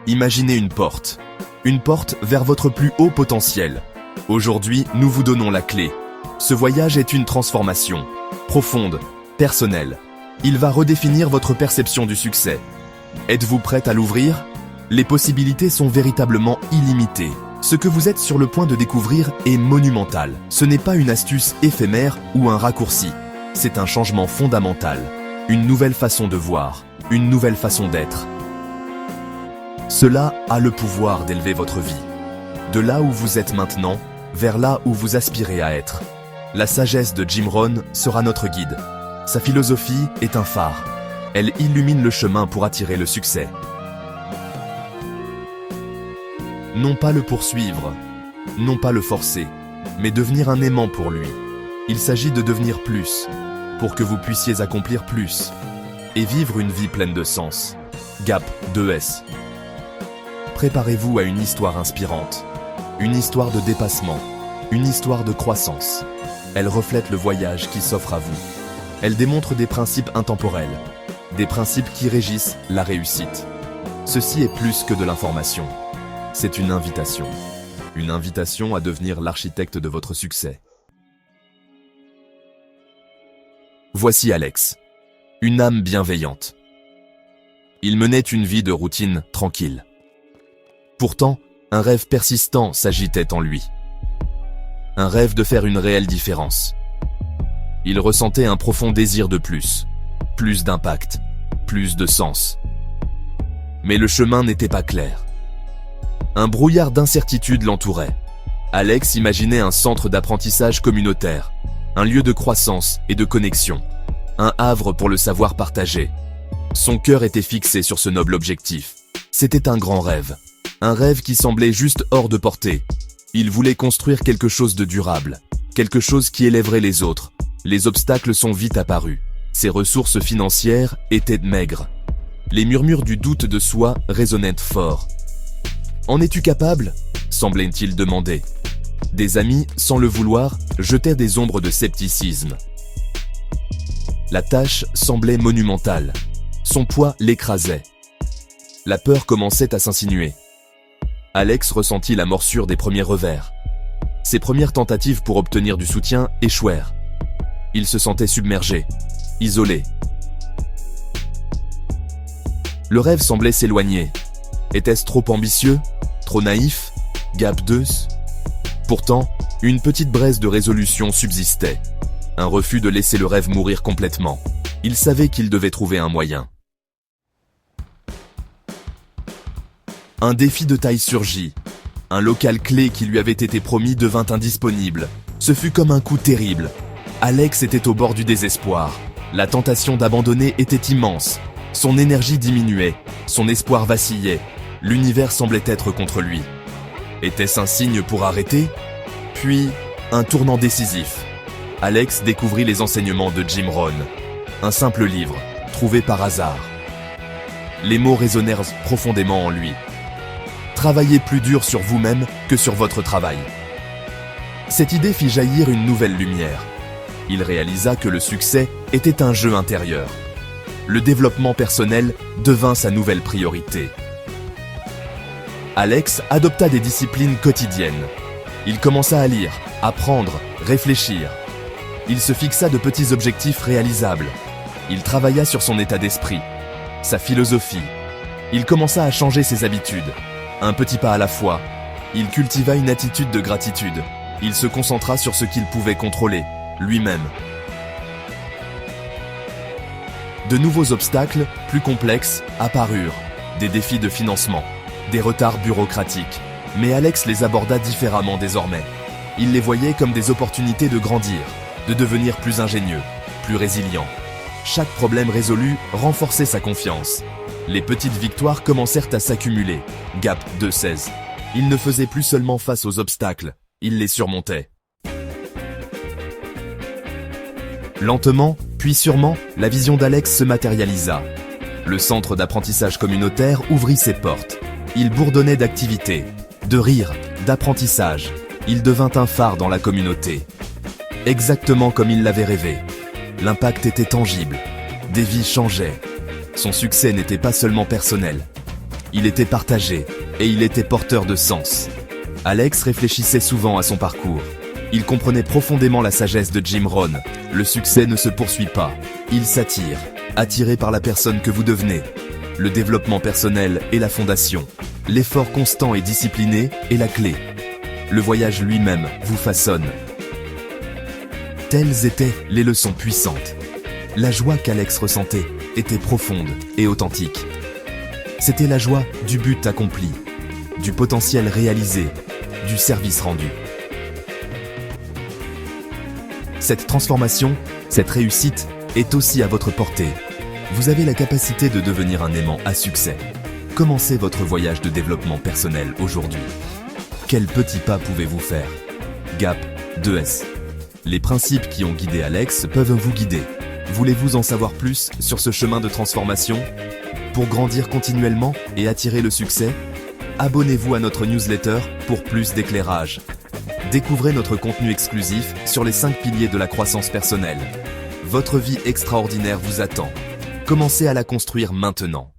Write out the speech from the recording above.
Imaginez une porte vers votre plus haut potentiel. Aujourd'hui, nous vous donnons la clé. Ce voyage est une transformation, profonde, personnelle. Il va redéfinir votre perception du succès. Êtes-vous prête à l'ouvrir? Les possibilités sont véritablement illimitées. Ce que vous êtes sur le point de découvrir est monumental. Ce n'est pas une astuce éphémère ou un raccourci. C'est un changement fondamental. Une nouvelle façon de voir, une nouvelle façon d'être. Cela a le pouvoir d'élever votre vie. De là où vous êtes maintenant, vers là où vous aspirez à être. La sagesse de Jim Rohn sera notre guide. Sa philosophie est un phare. Elle illumine le chemin pour attirer le succès. Non pas le poursuivre, non pas le forcer, mais devenir un aimant pour lui. Il s'agit de devenir plus, pour que vous puissiez accomplir plus, et vivre une vie pleine de sens. Gap 2S. Préparez-vous à une histoire inspirante, une histoire de dépassement, une histoire de croissance. Elle reflète le voyage qui s'offre à vous. Elle démontre des principes intemporels, des principes qui régissent la réussite. Ceci est plus que de l'information. C'est une invitation à devenir l'architecte de votre succès. Voici Alex, une âme bienveillante. Il menait une vie de routine tranquille. Pourtant, un rêve persistant s'agitait en lui. Un rêve de faire une réelle différence. Il ressentait un profond désir de plus d'impact, plus de sens. Mais le chemin n'était pas clair. Un brouillard d'incertitude l'entourait. Alex imaginait un centre d'apprentissage communautaire, un lieu de croissance et de connexion, un havre pour le savoir partagé. Son cœur était fixé sur ce noble objectif. C'était un grand rêve, un rêve qui semblait juste hors de portée. Il voulait construire quelque chose de durable, quelque chose qui élèverait les autres. Les obstacles sont vite apparus. Ses ressources financières étaient maigres. Les murmures du doute de soi résonnaient fort. « En es-tu capable ?» semblait-il demander. Des amis, sans le vouloir, jetaient des ombres de scepticisme. La tâche semblait monumentale. Son poids l'écrasait. La peur commençait à s'insinuer. Alex ressentit la morsure des premiers revers. Ses premières tentatives pour obtenir du soutien échouèrent. Il se sentait submergé, isolé. Le rêve semblait s'éloigner. Était-ce trop ambitieux? Trop naïf? Gap 2? Pourtant, une petite braise de résolution subsistait. Un refus de laisser le rêve mourir complètement. Il savait qu'il devait trouver un moyen. Un défi de taille surgit. Un local clé qui lui avait été promis devint indisponible. Ce fut comme un coup terrible. Alex était au bord du désespoir. La tentation d'abandonner était immense. Son énergie diminuait. Son espoir vacillait. L'univers semblait être contre lui. Était-ce un signe pour arrêter? Puis, un tournant décisif. Alex découvrit les enseignements de Jim Rohn. Un simple livre, trouvé par hasard. Les mots résonnèrent profondément en lui. Travaillez plus dur sur vous-même que sur votre travail. Cette idée fit jaillir une nouvelle lumière. Il réalisa que le succès était un jeu intérieur. Le développement personnel devint sa nouvelle priorité. Alex adopta des disciplines quotidiennes. Il commença à lire, apprendre, réfléchir. Il se fixa de petits objectifs réalisables. Il travailla sur son état d'esprit, sa philosophie. Il commença à changer ses habitudes. Un petit pas à la fois. Il cultiva une attitude de gratitude. Il se concentra sur ce qu'il pouvait contrôler, lui-même. De nouveaux obstacles, plus complexes, apparurent. Des défis de financement, des retards bureaucratiques. Mais Alex les aborda différemment désormais. Il les voyait comme des opportunités de grandir, de devenir plus ingénieux, plus résilient. Chaque problème résolu renforçait sa confiance. Les petites victoires commencèrent à s'accumuler. Gap 2-16. Il ne faisait plus seulement face aux obstacles, il les surmontait. Lentement, puis sûrement, la vision d'Alex se matérialisa. Le centre d'apprentissage communautaire ouvrit ses portes. Il bourdonnait d'activités, de rires, d'apprentissage. Il devint un phare dans la communauté. Exactement comme il l'avait rêvé. L'impact était tangible. Des vies changeaient. Son succès n'était pas seulement personnel. Il était partagé et il était porteur de sens. Alex réfléchissait souvent à son parcours. Il comprenait profondément la sagesse de Jim Rohn. Le succès ne se poursuit pas. Il s'attire, attiré par la personne que vous devenez. Le développement personnel est la fondation. L'effort constant et discipliné est la clé. Le voyage lui-même vous façonne. Telles étaient les leçons puissantes. La joie qu'Alex ressentait était profonde et authentique. C'était la joie du but accompli, du potentiel réalisé, du service rendu. Cette transformation, cette réussite est aussi à votre portée. Vous avez la capacité de devenir un aimant à succès. Commencez votre voyage de développement personnel aujourd'hui. Quels petits pas pouvez-vous faire? GAP 2S. Les principes qui ont guidé Alex peuvent vous guider. Voulez-vous en savoir plus sur ce chemin de transformation? Pour grandir continuellement et attirer le succès, abonnez-vous à notre newsletter pour plus d'éclairage. Découvrez notre contenu exclusif sur les 5 piliers de la croissance personnelle. Votre vie extraordinaire vous attend. Commencez à la construire maintenant.